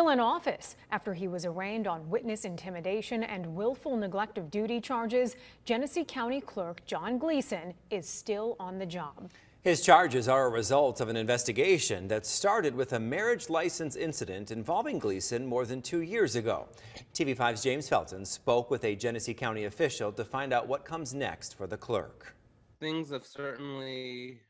Still in office after he was arraigned on witness intimidation and willful neglect of duty charges, Genesee County Clerk John Gleason is still on the job. His charges are a result of an investigation that started with a marriage license incident involving Gleason more than 2 years ago. TV5's James Felton spoke with a Genesee County official to find out what comes next for the clerk. Things have certainly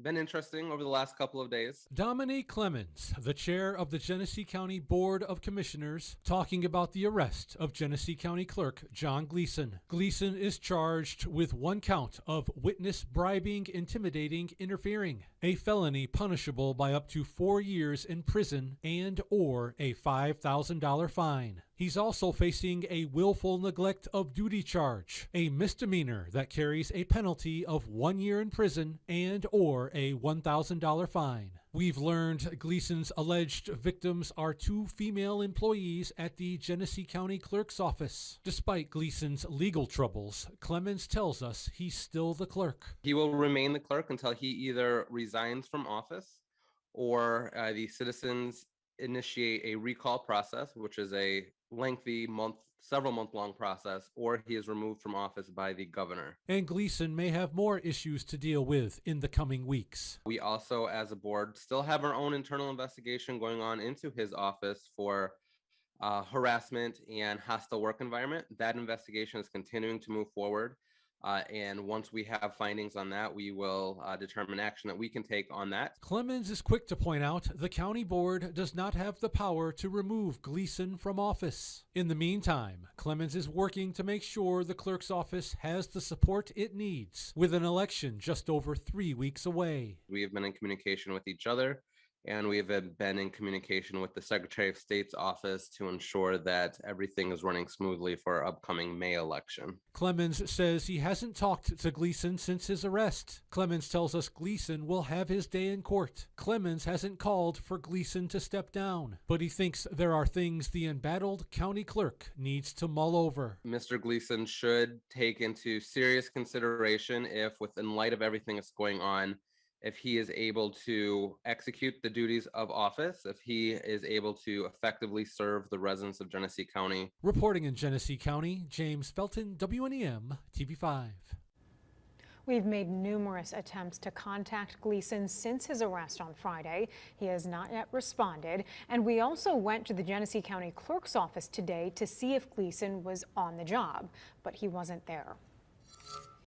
been interesting over the last couple of days. Dominique Clemens, the chair of the Genesee County Board of Commissioners, talking about the arrest of Genesee County Clerk John Gleason. Gleason is charged with 1 count of witness bribing, intimidating, interfering, a felony punishable by up to 4 years in prison and or a $5,000 fine. He's also facing a willful neglect of duty charge, a misdemeanor that carries a penalty of 1 year in prison and or a $1,000 fine. We've learned Gleason's alleged victims are 2 female employees at the Genesee County Clerk's office. Despite Gleason's legal troubles, Clemens tells us he's still the clerk. He will remain the clerk until he either resigns from office or the citizens initiate a recall process, which is a lengthy several month long process, or he is removed from office by the governor. And Gleason may have more issues to deal with in the coming weeks. We also, as a board, still have our own internal investigation going on into his office for harassment and hostile work environment. That investigation is continuing to move forward. And once we have findings on that, we will determine action that we can take on that. Clemens is quick to point out the county board does not have the power to remove Gleason from office. In the meantime, Clemens is working to make sure the clerk's office has the support it needs, with an election just over 3 weeks away. We have been in communication with each other, and we have been in communication with the Secretary of State's office to ensure that everything is running smoothly for our upcoming May election. Clemens says he hasn't talked to Gleason since his arrest. Clemens tells us Gleason will have his day in court. Clemens hasn't called for Gleason to step down, but he thinks there are things the embattled county clerk needs to mull over. Mr. Gleason should take into serious consideration if, within light of everything that's going on, if he is able to execute the duties of office, if he is able to effectively serve the residents of Genesee County. Reporting in Genesee County, James Felton, WNEM, TV5. We've made numerous attempts to contact Gleason since his arrest on Friday. He has not yet responded. And we also went to the Genesee County Clerk's office today to see if Gleason was on the job, but he wasn't there.